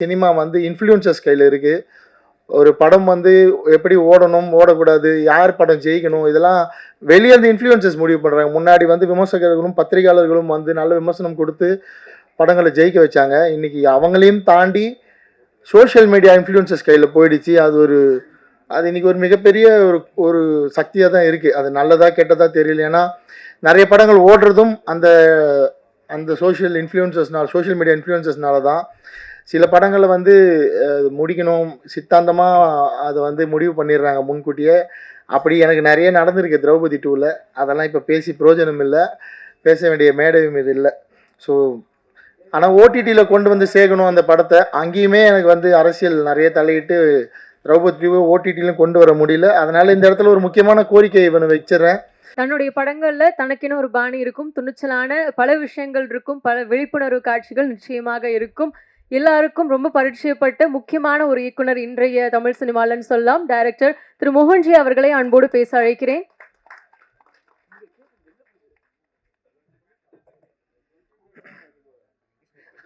Cinema வந்து influencers கையில் இருக்குது. ஒரு படம் வந்து எப்படி ஓடணும், ஓடக்கூடாது, யார் படம் ஜெயிக்கணும், இதெல்லாம் வெளியே இருந்து இன்ஃப்ளூயன்சர்ஸ் முடிவு பண்ணுறாங்க. முன்னாடி வந்து விமர்சகர்களும் பத்திரிகையாளர்களும் வந்து நல்ல விமர்சனம் கொடுத்து படங்களை ஜெயிக்க வச்சாங்க. இன்னைக்கு அவங்களையும் தாண்டி சோஷியல் மீடியா இன்ஃப்ளூயன்சர்ஸ் கையில் போயிடுச்சு. அது இன்னைக்கு ஒரு மிகப்பெரிய ஒரு ஒரு சக்தியாக தான் இருக்குது. அது நல்லதா கெட்டதா தெரியல. ஏன்னா நிறைய படங்கள் ஓடுறதும் அந்த அந்த சோஷியல் மீடியா இன்ஃப்ளூயன்சர்ஸ்னால தான். சில படங்களை வந்து முடிக்கணும் சித்தாந்தமாக அதை வந்து முடிவு பண்ணிடுறாங்க முன்கூட்டியே. அப்படி எனக்கு நிறைய நடந்திருக்கு திரௌபதி 2ல். அதெல்லாம் இப்போ பேசி பிரயோஜனம் இல்லை, பேச வேண்டிய மேடையும் இது இல்லை. ஸோ ஆனால் ஓடிடியில் கொண்டு வந்து சேர்க்கணும் அந்த படத்தை. அங்கேயுமே எனக்கு வந்து அரசியல் நிறைய தலையிட்டு திரௌபதி 2 ஓடிடியிலும் கொண்டு வர முடியல. அதனால இந்த இடத்துல ஒரு முக்கியமான கோரிக்கை இவனை வச்சிடறேன். தன்னுடைய படங்கள்ல தனக்கென ஒரு பாணி இருக்கும், துணிச்சலான பல விஷயங்கள் இருக்கும், பல விழிப்புணர்வு காட்சிகள் நிச்சயமாக இருக்கும். எல்லாருக்கும் ரொம்ப பரிச்சயப்பட்ட முக்கியமான ஒரு இயக்குனர் இன்றைய தமிழ் சினிமாலன்னு சொல்லலாம். டைரக்டர் திரு மோகன்ஜி அவர்களை அன்போடு பேச அழைக்கிறேன்.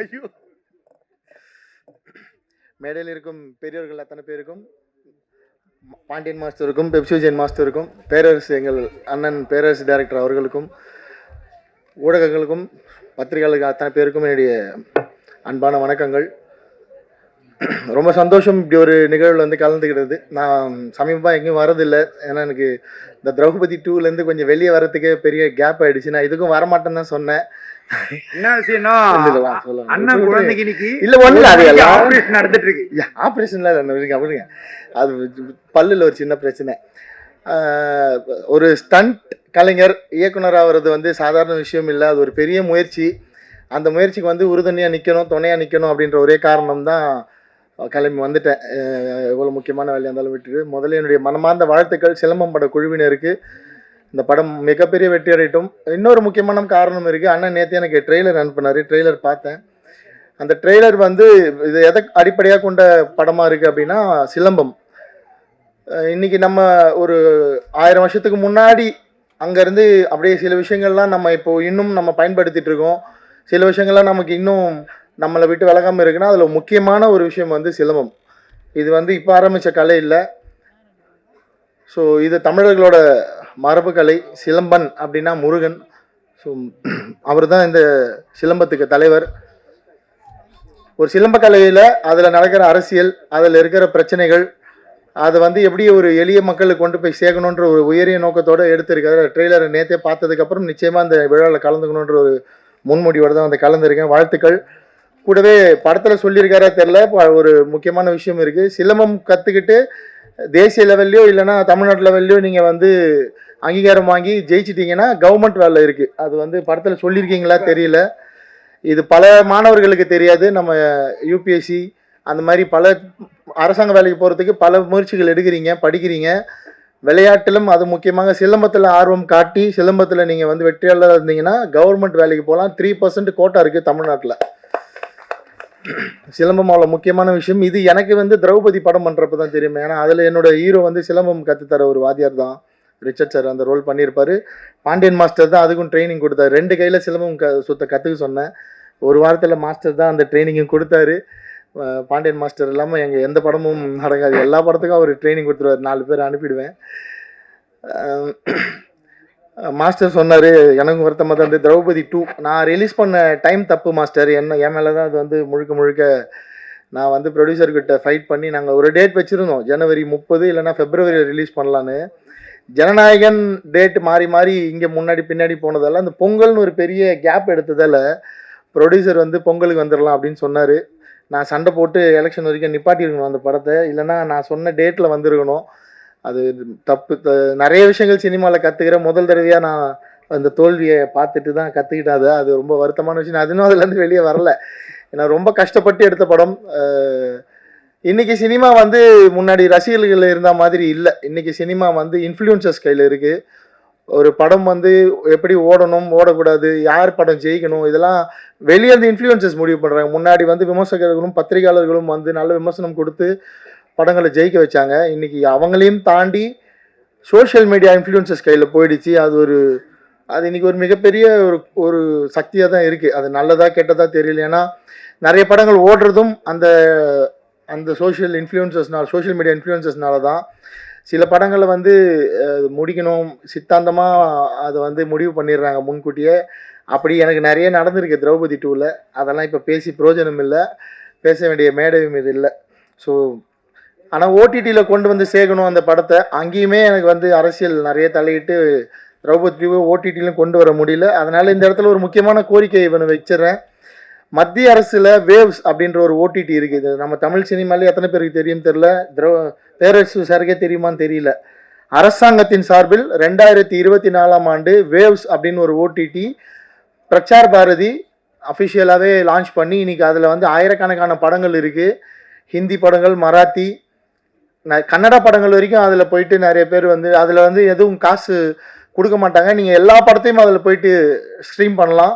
ஐயோ, மேடையில் இருக்கும் பெரியவர்கள் அத்தனை பேருக்கும், பாண்டியன் மாஸ்டருக்கும், பெப்சிஜன் மாஸ்டருக்கும், பேரரசு எங்கள் அண்ணன் பேரரசு டைரக்டர் அவர்களுக்கும், ஊடகங்களுக்கும், பத்திரிகையாளர்கள் அத்தனை பேருக்கும் என்னுடைய அன்பான வணக்கங்கள். ரொம்ப சந்தோஷம் இப்படி ஒரு நிகழ்வில் வந்து கலந்துக்கிறது. நான் சமீபமாக எங்கேயும் வரதில்லை. ஏன்னா எனக்கு இந்த திரௌபதி 2லேருந்து கொஞ்சம் வெளியே வரத்துக்கே பெரிய கேப் ஆகிடுச்சு. நான் இதுக்கும் வரமாட்டேன்னு தான் சொன்னேன். என்ன விஷயம்னா அண்ணன் குழந்தைக்கு இல்ல ஒண்ணு ஆபரேஷன் நடந்துட்டு இருக்கு. ஆபரேஷன்ல அப்படிங்க, அது பல்லுல ஒரு சின்ன பிரச்சனை. ஒரு ஸ்டண்ட் கலைஞர் இயக்குனர் ஆகிறது வந்து சாதாரண விஷயம் இல்லை. அது ஒரு பெரிய முயற்சி. அந்த முயற்சிக்கு வந்து உறுதுணையாக நிற்கணும், துணையாக நிற்கணும் அப்படின்ற ஒரே காரணம் தான் கிளம்பி வந்துட்டேன். எவ்வளோ முக்கியமான வேலையாக இருந்தாலும் விட்டுட்டு. முதல்ல என்னுடைய மனமார்ந்த வாழ்த்துக்கள் சிலம்பம் பட குழுவினருக்கு. இந்த படம் மிகப்பெரிய வெற்றி அடையட்டும். இன்னொரு முக்கியமான காரணம் இருக்குது. அண்ணன் நேற்று எனக்கு ட்ரெய்லர் அனுப்பினார். ட்ரெய்லர் பார்த்தேன். அந்த ட்ரெய்லர் வந்து இது எதை அடிப்படையாக கொண்ட படமாக இருக்குது அப்படின்னா சிலம்பம். இன்றைக்கி நம்ம ஒரு 1000 வருஷத்துக்கு முன்னாடி அங்கேருந்து அப்படியே சில விஷயங்கள்லாம் நம்ம இப்போது இன்னும் நம்ம பயன்படுத்திகிட்டு இருக்கோம். சில விஷயங்கள்லாம் நமக்கு இன்னும் நம்மளை விட்டு விலகாமல் இருக்குன்னா அதில் முக்கியமான ஒரு விஷயம் வந்து சிலம்பம். இது வந்து இப்போ ஆரம்பித்த கலை இல்லை. ஸோ இது தமிழர்களோட மரபு கலை. சிலம்பன் அப்படின்னா முருகன். ஸோ அவர் தான் இந்த சிலம்பத்துக்கு தலைவர். ஒரு சிலம்ப கலையில் அதில் நடக்கிற அரசியல், அதில் இருக்கிற பிரச்சனைகள், அதை வந்து எப்படி ஒரு எளிய மக்களுக்கு கொண்டு போய் சேர்க்கணுன்ற ஒரு உயரிய நோக்கத்தோடு எடுத்திருக்காரு. ட்ரெய்லரை நேற்றே பார்த்ததுக்கப்புறம் நிச்சயமாக அந்த விழாவில் கலந்துக்கணுன்ற ஒரு முன்முடிவோடு தான் வந்து கலந்துருக்கேன். வாழ்த்துக்கள். கூடவே படத்தில் சொல்லியிருக்காரா தெரில, ஒரு முக்கியமான விஷயம் இருக்குது. சிலம்பம் கற்றுக்கிட்டு தேசிய லெவல்லையோ இல்லைனா தமிழ்நாட்டு லெவல்லையோ நீங்கள் வந்து அங்கீகாரம் வாங்கி ஜெயிச்சிட்டிங்கன்னா கவர்மெண்ட் வேலை இருக்குது. அது வந்து படத்தில் சொல்லியிருக்கீங்களா தெரியல. இது பல மாணவர்களுக்கு தெரியாது. நம்ம யூபிஎஸ்சி அந்த மாதிரி பல அரசாங்க வேலைக்கு போகிறதுக்கு பல முயற்சிகள் எடுக்கிறீங்க, படிக்கிறீங்க. விளையாட்டிலும் அது முக்கியமாக சிலம்பத்தில் ஆர்வம் காட்டி சிலம்பத்தில் நீங்கள் வந்து வெற்றியாளராக இருந்தீங்கன்னா கவர்மெண்ட் வேலைக்கு போகலாம். 3% கோட்டா இருக்குது தமிழ்நாட்டில். சிலம்பம் அவ்வளோ முக்கியமான விஷயம். இது எனக்கு வந்து திரௌபதி படம் பண்ணுறப்ப தான் தெரியும். ஏன்னா அதில் என்னோட ஹீரோ வந்து சிலம்பம் கற்றுத்தர ஒரு வாத்தியார் தான், ரிச்சர்ட் சார். அந்த ரோல் பண்ணியிருப்பார். பாண்டியன் மாஸ்டர் தான் அதுக்கும் ட்ரைனிங் கொடுத்தாரு. 2 கையில் சிலம்பம் கற்றுக்க சொன்னேன். ஒரு வாரத்தில் மாஸ்டர் தான் அந்த ட்ரைனிங்கும் கொடுத்தாரு. பாண்டியன் மாஸ்டர் இல்லாமல் எங்கள் எந்த படமும் நடக்காது. எல்லா படத்துக்கும் அவர் ட்ரைனிங் கொடுத்துருவார். 4 பேர் அனுப்பிடுவேன். மாஸ்டர் சொன்னார், எனக்கும் வருத்தமாக தான் வந்து திரௌபதி 2 நான் ரிலீஸ் பண்ண டைம் தப்பு மாஸ்டர். என் மேலே தான் அது வந்து முழுக்க நான் வந்து ப்ரொடியூசர்கிட்ட ஃபைட் பண்ணி நாங்கள் ஒரு டேட் வச்சுருந்தோம். ஜனவரி 30 இல்லைனா ஃபெப்ரவரியில் ரிலீஸ் பண்ணலான்னு. ஜனநாயகன் டேட் மாறி இங்கே முன்னாடி பின்னாடி போனதால் அந்த பொங்கல்னு ஒரு பெரிய கேப் எடுத்ததால் ப்ரொடியூசர் வந்து பொங்கலுக்கு வந்துடலாம் அப்படின்னு சொன்னார். நான் சண்டை போட்டு எலெக்ஷன் வரைக்கும் நிப்பாட்டியிருக்கணும் அந்த படத்தை. இல்லைனா நான் சொன்ன டேட்டில் வந்திருக்கணும். அது தப்பு. நிறைய விஷயங்கள் சினிமாவில் கற்றுக்கிறேன். முதல் தடவையாக நான் அந்த தோல்வியை பார்த்துட்டு தான் கற்றுக்கிட்டேன். அது ரொம்ப வருத்தமான விஷயம். அதுவும் அதுலேருந்து வெளியே வரல. ஏன்னா ரொம்ப கஷ்டப்பட்டு எடுத்த படம். இன்றைக்கி சினிமா வந்து முன்னாடி ரசிகர்கள் இருந்த மாதிரி இல்லை. இன்றைக்கி சினிமா வந்து இன்ஃப்ளூயன்சர்ஸ் கையில் இருக்குது. ஒரு படம் வந்து எப்படி ஓடணும், ஓடக்கூடாது, யார் படம் ஜெயிக்கணும், இதெல்லாம் வெளியே இருந்து இன்ஃப்ளூயன்சர்ஸ் முடிவு பண்ணுறாங்க. முன்னாடி வந்து விமர்சகர்களும் பத்திரிகையாளர்களும் வந்து நல்ல விமர்சனம் கொடுத்து படங்களை ஜெயிக்க வச்சாங்க. இன்றைக்கி அவங்களையும் தாண்டி சோஷியல் மீடியா இன்ஃப்ளூயன்சர்ஸ் கையில் போயிடுச்சு. அது இன்னைக்கு ஒரு மிகப்பெரிய ஒரு சக்தியாக தான் இருக்குது. அது நல்லதா கெட்டதா தெரியல. ஏன்னா நிறைய படங்கள் ஓடுறதும் அந்த அந்த சோஷியல் மீடியா இன்ஃப்ளூயன்சஸ்னால தான். சில படங்களை வந்து முடிக்கணும் சித்தாந்தமாக அதை வந்து முடிவு பண்ணிடுறாங்க முன்கூட்டியே. அப்படி எனக்கு நிறைய நடந்திருக்கு திரௌபதி 2ல். அதெல்லாம் இப்போ பேசி பிரயோஜனம் இல்லை, பேச வேண்டிய மேடையும் இது இல்லை. ஸோ ஆனால் ஓடிடியில் கொண்டு வந்து சேர்க்கணும் அந்த படத்தை. அங்கேயுமே எனக்கு வந்து அரசியல் நிறைய தலையிட்டு திரௌபதி 2 ஓடிடியிலும் கொண்டு வர முடியல. அதனால் இந்த இடத்துல ஒரு முக்கியமான கோரிக்கை இவனை வச்சிடறேன். மத்திய அரசில் வேவ்ஸ் அப்படின்ற ஒரு ஓடிடி இருக்குது. நம்ம தமிழ் சினிமாலே எத்தனை பேருக்கு தெரியும் தெரியல, பேரரசு சாருக்கே தெரியுமான்னு தெரியல. அரசாங்கத்தின் சார்பில் 2024ஆம் ஆண்டு வேவ்ஸ் அப்படின்னு ஒரு ஓடிடி பிரச்சார் பாரதி அஃபிஷியலாகவே லான்ச் பண்ணி இன்னைக்கு அதில் வந்து ஆயிரக்கணக்கான படங்கள் இருக்குது. ஹிந்தி படங்கள், மராத்தி, கன்னடா படங்கள் வரைக்கும் அதில் போயிட்டு நிறைய பேர் வந்து அதில் வந்து எதுவும் காசு கொடுக்க மாட்டாங்க. நீங்கள் எல்லா படத்தையும் அதில் போயிட்டு ஸ்ட்ரீம் பண்ணலாம்.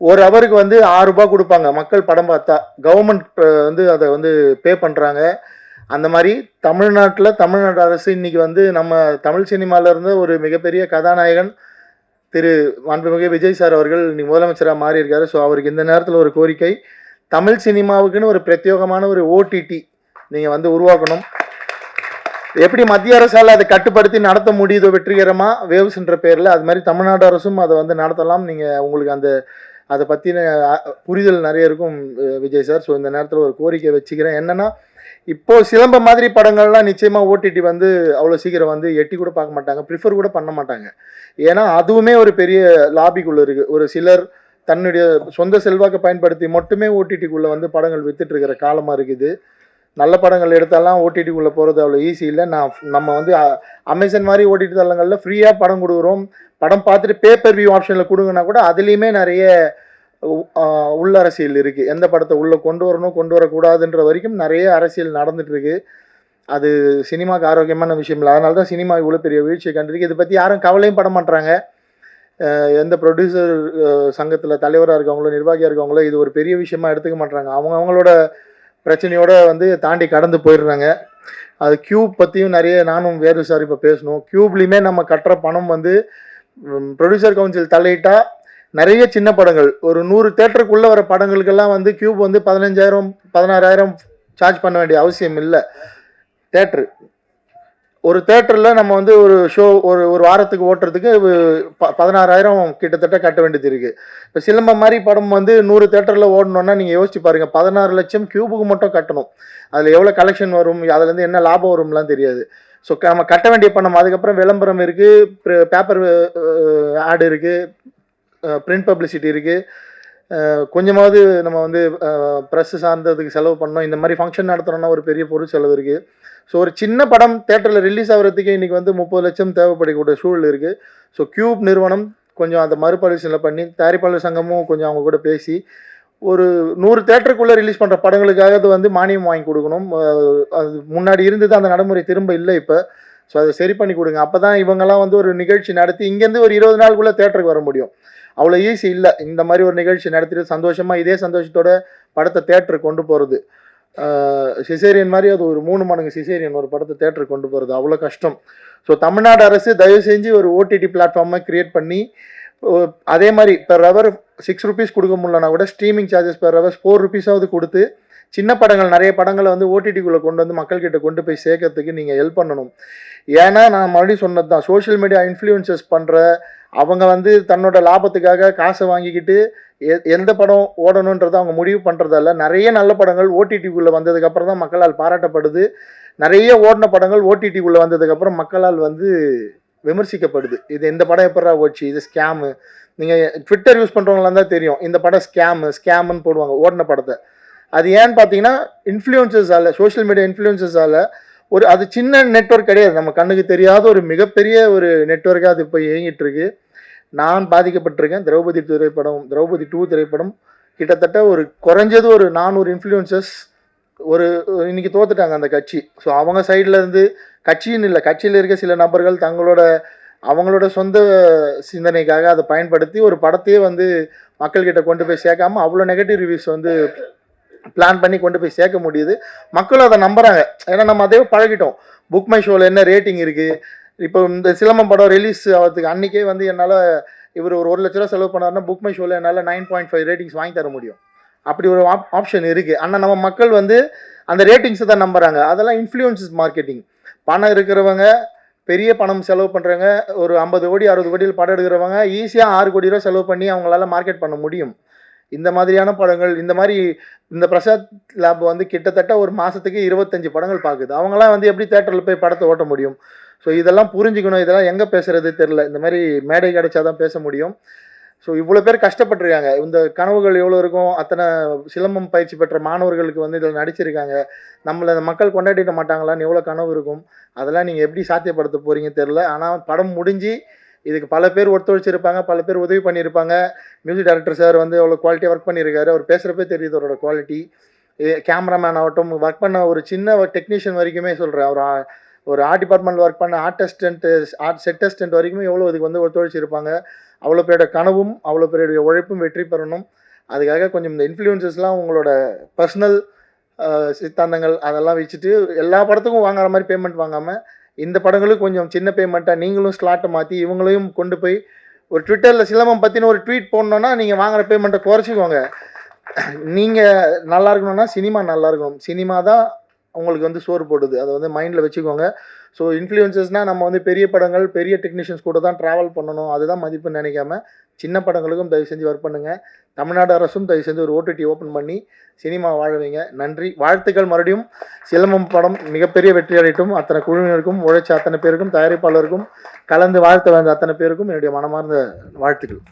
ஒரு ஹவருக்கு வந்து 6 ரூபாய் கொடுப்பாங்க மக்கள் படம் பார்த்தா. கவர்மெண்ட் வந்து அதை வந்து பே பண்ணுறாங்க. அந்த மாதிரி தமிழ்நாடு அரசு இன்னைக்கு வந்து நம்ம தமிழ் சினிமாவில் இருந்த ஒரு மிகப்பெரிய கதாநாயகன் திரு மாண்புமிகு விஜய் சார் அவர்கள் இன்னைக்கு முதலமைச்சராக மாறி இருக்காரு. ஸோ அவருக்கு இந்த நேரத்தில் ஒரு கோரிக்கை, தமிழ் சினிமாவுக்குன்னு ஒரு பிரத்யேகமான ஒரு ஓடிடி நீங்கள் வந்து உருவாக்கணும். எப்படி மத்திய அரசால் அதை கட்டுப்படுத்தி நடத்த முடியுதோ வெற்றிகரமாக வேவ்ஸ்ன்ற பேரில், அது மாதிரி தமிழ்நாடு அரசும் அதை வந்து நடத்தலாம். நீங்கள் உங்களுக்கு அதை பற்றின புரிதல் நிறைய இருக்கும் விஜய் சார். ஸோ இந்த நேரத்தில் ஒரு கோரிக்கை வச்சுக்கிறேன். என்னென்னா, இப்போது சிலம்ப மாதிரி படங்கள்லாம் நிச்சயமாக ஓடிடி வந்து அவ்வளோ சீக்கிரம் வந்து எட்டி கூட பார்க்க மாட்டாங்க, ப்ரிஃபர் கூட பண்ண மாட்டாங்க. ஏன்னா அதுவுமே ஒரு பெரிய லாபிக்குள்ளே இருக்குது. ஒரு சிலர் தன்னுடைய சொந்த செல்வாக்கை பயன்படுத்தி மட்டுமே ஓடிடிக்குள்ளே வந்து படங்கள் வித்துட்டு இருக்கிற காலமாக இருக்குது. நல்ல படங்கள் எடுத்தாலாம் ஓடிடிக்குள்ளே போகிறது அவ்வளோ ஈஸி இல்லை. நம்ம வந்து அமேசான் மாதிரி ஓடிடி தளங்களில் ஃப்ரீயாக படம் கொடுக்குறோம். படம் பார்த்துட்டு பேப்பர் வியூ ஆப்ஷனில் கொடுங்கன்னா கூட அதுலேயுமே நிறைய உள்ள அரசியல் இருக்குது. எந்த படத்தை உள்ளே கொண்டு வரணும் கொண்டு வரக்கூடாதுன்ற வரைக்கும் நிறைய அரசியல் நடந்துகிட்ருக்கு. அது சினிமாவுக்கு ஆரோக்கியமான விஷயம் இல்லை. அதனால தான் சினிமா இவ்வளோ பெரிய வீழ்ச்சியை கண்டிருக்கு. இதை பற்றி யாரும் கவலையும் பட மாட்டாங்க. எந்த ப்ரொடியூசர் சங்கத்தில் தலைவராக இருக்கவங்களோ நிர்வாகியாக இருக்கவங்களோ இது ஒரு பெரிய விஷயமா எடுத்துக்க மாட்டாங்க. அவங்களோட பிரச்சனையோட வந்து தாண்டி கடந்து போயிடுறாங்க. அது கியூப் பற்றியும் நிறைய நானும் வேறு சார் இப்போ பேசணும். கியூப்லேயுமே நம்ம கட்டுற பணம் வந்து ப்ரொடியூசர் கவுன்சில் தலையிட்டா நிறைய சின்ன படங்கள் ஒரு 100 தேட்டருக்குள்ளே வர படங்களுக்கெல்லாம் வந்து கியூப் வந்து 15,000 16,000 சார்ஜ் பண்ண வேண்டிய அவசியம் இல்லை. ஒரு தேட்டரில் நம்ம வந்து ஒரு ஷோ ஒரு வாரத்துக்கு ஓட்டுறதுக்கு 16,000 கிட்டத்தட்ட கட்ட வேண்டியது இருக்குது. இப்போ சிலம்பம் மாதிரி படம் வந்து 100 தேட்டரில் ஓடணுன்னா நீங்கள் யோசிச்சு பாருங்கள், 16 லட்சம் கியூபுக்கு மட்டும் கட்டணும். அதில் எவ்வளோ கலெக்ஷன் வரும், அதுலேருந்து என்ன லாபம் வரும்லாம் தெரியாது. ஸோ நம்ம கட்ட வேண்டிய பணம், அதுக்கப்புறம் விளம்பரம் இருக்குது, பேப்பர் ஆடு இருக்குது, பிரிண்ட் பப்ளிசிட்டி இருக்குது, கொஞ்சமாவது நம்ம வந்து ப்ரெஸ்ஸு சார்ந்ததுக்கு செலவு பண்ணோம். இந்த மாதிரி ஃபங்க்ஷன் நடத்துகிறோன்னா ஒரு பெரிய பொருள் செலவு இருக்குது. ஸோ ஒரு சின்ன படம் தேட்டரில் ரிலீஸ் ஆகிறதுக்கு இன்றைக்கி வந்து 30 லட்சம் தேவைப்படக்கூடிய சூழல் இருக்குது. ஸோ கியூப் நிறுவனம் கொஞ்சம் அதை மறுபரிசீலனை பண்ணி, தயாரிப்பாளர் சங்கமும் கொஞ்சம் அவங்க கூட பேசி ஒரு 100 தேட்டருக்குள்ளே ரிலீஸ் பண்ணுற படங்களுக்காக அது வந்து மானியம் வாங்கி கொடுக்கணும். அது முன்னாடி இருந்தது, அந்த நடைமுறை திரும்ப இல்லை இப்போ. ஸோ அதை சரி பண்ணி கொடுங்க. அப்போ தான் இவங்கெல்லாம் வந்து ஒரு நிகழ்ச்சி நடத்தி இங்கேருந்து ஒரு 20 நாளுக்குள்ளே தேட்டருக்கு வர முடியும். அவ்வளோ ஈஸி இல்லை. இந்த மாதிரி ஒரு நிகழ்ச்சி நடத்திட்டு சந்தோஷமாக இதே சந்தோஷத்தோட படத்தை தேட்டருக்கு கொண்டு போகிறது. சிசேரியன் மாதிரி அது ஒரு 3 மடங்கு சிசேரியன் ஒரு படத்தை தேட்டருக்கு கொண்டு போகிறது அவ்வளோ கஷ்டம். ஸோ தமிழ்நாடு அரசு தயவு செஞ்சு ஒரு ஓடிடி பிளாட்ஃபார்மை க்ரியேட் பண்ணி, அதே மாதிரி பெர் ஹவர் 6 rupees கொடுக்க முடியலனா கூட streaming charges per hours 4 rupees கொடுத்து சின்ன படங்கள் நிறைய படங்களை வந்து ஓடிடிக்குள்ளே கொண்டு வந்து மக்கள்கிட்ட கொண்டு போய் சேர்க்கறதுக்கு நீங்கள் ஹெல்ப் பண்ணணும். ஏன்னா நான் மறுபடியும் சொன்னது தான், சோஷியல் மீடியா இன்ஃப்ளூயன்சஸ் பண்ணுற அவங்க வந்து தன்னோட லாபத்துக்காக காசை வாங்கிக்கிட்டு எந்த படம் ஓடணுன்றதை அவங்க முடிவு பண்ணுறதால நிறைய நல்ல படங்கள் ஓடிடிக்குள்ளே வந்ததுக்கப்புறம் தான் மக்களால் பாராட்டப்படுது. நிறைய ஓடின படங்கள் ஓடிடிக்குள்ளே வந்ததுக்கப்புறம் மக்களால் வந்து விமர்சிக்கப்படுது. இது இந்த படம் எப்படா ஓடிச்சு, இது ஸ்கேமு. நீங்கள் ட்விட்டர் யூஸ் பண்ணுறவங்களாம் தான் தெரியும், இந்த படம் ஸ்கேமுன்னு போடுவாங்க ஓடின படத்தை. அது ஏன்னு பார்த்தீங்கன்னா இன்ஃப்ளூயன்சஸால், சோஷியல் மீடியா இன்ஃப்ளூயன்சஸால் அது சின்ன நெட்வொர்க் கிடையாது, நம்ம கண்ணுக்கு தெரியாத ஒரு மிகப்பெரிய ஒரு நெட்வொர்க்காக அது இப்போ இயங்கிட்டு இருக்கு. நான் பாதிக்கப்பட்டிருக்கேன். திரௌபதி 2 திரைப்படம் கிட்டத்தட்ட ஒரு குறைஞ்சது ஒரு 400 இன்ஃப்ளூயன்சஸ் இன்னைக்கு தோத்துட்டாங்க அந்த கட்சி. ஸோ அவங்க சைடில் இருந்து கட்சின்னு இல்லை, கட்சியில் இருக்க சில நபர்கள் அவங்களோட சொந்த சிந்தனைக்காக அதை பயன்படுத்தி ஒரு படத்தையே வந்து மக்கள்கிட்ட கொண்டு போய் சேர்க்காம அவ்வளோ நெகட்டிவ் ரிவ்யூஸ் வந்து பிளான் பண்ணி கொண்டு போய் சேர்க்க முடியுது. மக்களும் அதை நம்புறாங்க. ஏன்னா நம்ம அதே பழகிட்டோம். புக் மை ஷோவில் என்ன ரேட்டிங் இருக்குது. இப்போ இந்த சிலம்பம் படம் ரிலீஸ் ஆகிறதுக்கு அன்றைக்கே வந்து என்னால் இவர் ஒரு 1 லட்ச ரூபா செலவு பண்ணாருன்னா புக் மை ஷோவில் என்னால் 9.5 ரேட்டிங்ஸ் வாங்கி தர முடியும். அப்படி ஒரு ஆப்ஷன் இருக்குது. ஆனால் நம்ம மக்கள் வந்து அந்த ரேட்டிங்ஸை தான் நம்புறாங்க. அதெல்லாம் இன்ஃப்ளூயன்சஸ் மார்க்கெட்டிங். பணம் இருக்கிறவங்க, பெரிய பணம் செலவு பண்ணுறவங்க, ஒரு 50 கோடி 60 கோடியில் படம் எடுக்கிறவங்க ஈஸியாக 6 கோடி ரூபா செலவு பண்ணி அவங்களால மார்க்கெட் பண்ண முடியும். இந்த மாதிரியான படங்கள், இந்த பிரசாத் லேப் வந்து கிட்டத்தட்ட ஒரு மாதத்துக்கு 25 படங்கள் பார்க்குது. அவங்களாம் வந்து எப்படி தேட்டரில் போய் படத்தை ஓட்ட முடியும்? ஸோ இதெல்லாம் புரிஞ்சுக்கணும். இதெல்லாம் எங்கே பேசுறது தெரில. இந்த மாதிரி மேடை கிடைச்சாதான் பேச முடியும். ஸோ இவ்வளோ பேர் கஷ்டப்பட்டுருக்காங்க. இந்த கனவுகள் எவ்வளோ இருக்கும். அத்தனை சிலம்பம் பயிற்சி பெற்ற மாணவர்களுக்கு வந்து இதில் நடிச்சிருக்காங்க. நம்மளை மக்கள் கொண்டாடிட மாட்டாங்களான்னு எவ்வளோ கனவு இருக்கும். அதெல்லாம் நீங்கள் எப்படி சாத்தியப்படுத்த போகிறீங்க தெரில. ஆனால் படம் முடிஞ்சு இதுக்கு பல பேர் ஒத்துழைச்சிருப்பாங்க, பல பேர் உதவி பண்ணியிருப்பாங்க. மியூசிக் டைரக்டர் சார் வந்து எவ்வளோ குவாலிட்டியாக ஒர்க் பண்ணியிருக்காரு. அவர் பேசுகிறப்பே தெரியுது அவரோட குவாலிட்டி. கேமராமேன் ஆகட்டும், ஒர்க் பண்ண ஒரு சின்ன டெக்னீஷியன் வரைக்குமே சொல்கிறேன். ஒரு ஆர்ட் டிபார்ட்மெண்ட்டில் ஒர்க் பண்ண ஆர்ட் செட் அசிஸ்டன்ட் வரைக்குமே எவ்வளோ இதுக்கு வந்து ஒத்துழைச்சிருப்பாங்க. அவ்வளோ பேரோட கனவும் அவ்வளோ பேருடைய உழைப்பும் வெற்றி பெறணும். அதுக்காக கொஞ்சம் இந்த இன்ஃப்ளூயன்சஸ்லாம் உங்களோட பர்சனல் சித்தாந்தங்கள் அதெல்லாம் வச்சுட்டு எல்லா படத்துக்கும் வாங்குற மாதிரி பேமெண்ட் வாங்காமல் இந்த படங்களுக்கு கொஞ்சம் சின்ன பேமெண்ட்டாக நீங்களும் ஸ்லாட்டை மாற்றி இவங்களையும் கொண்டு போய் ஒரு ட்விட்டரில் சிலம்பம் பற்றின ஒரு ட்வீட் போடணுன்னா நீங்கள் வாங்குகிற பேமெண்ட்டை குறைச்சிக்கோங்க. நீங்கள் நல்லா இருக்கணும்னா சினிமா நல்லா இருக்கணும். சினிமா தான் உங்களுக்கு வந்து சோறு போடுது. அதை வந்து மைண்டில் வச்சுக்கோங்க. ஸோ இன்ஃப்ளூயன்சஸ்னால் நம்ம வந்து பெரிய படங்கள், பெரிய டெக்னீஷியன்ஸ் கூட தான் ட்ராவல் பண்ணணும், அதுதான் மதிப்புன்னு நினைக்காம சின்ன படங்களுக்கும் தயவு செஞ்சு ஒர்க் பண்ணுங்கள். தமிழ்நாடு அரசும் தயவு செஞ்சு ஒரு OTT ஓப்பன் பண்ணி சினிமா வாழவீங்க. நன்றி, வாழ்த்துக்கள். மறுபடியும் சிலம்பம் படம் மிகப்பெரிய வெற்றி அடையட்டும். அத்தனை குழுவினருக்கும், உழைச்ச அத்தனை பேருக்கும், தயாரிப்பாளருக்கும், கலந்து வாழ்த்த வந்த அத்தனை பேருக்கும் என்னுடைய மனமார்ந்த வாழ்த்துக்கள்.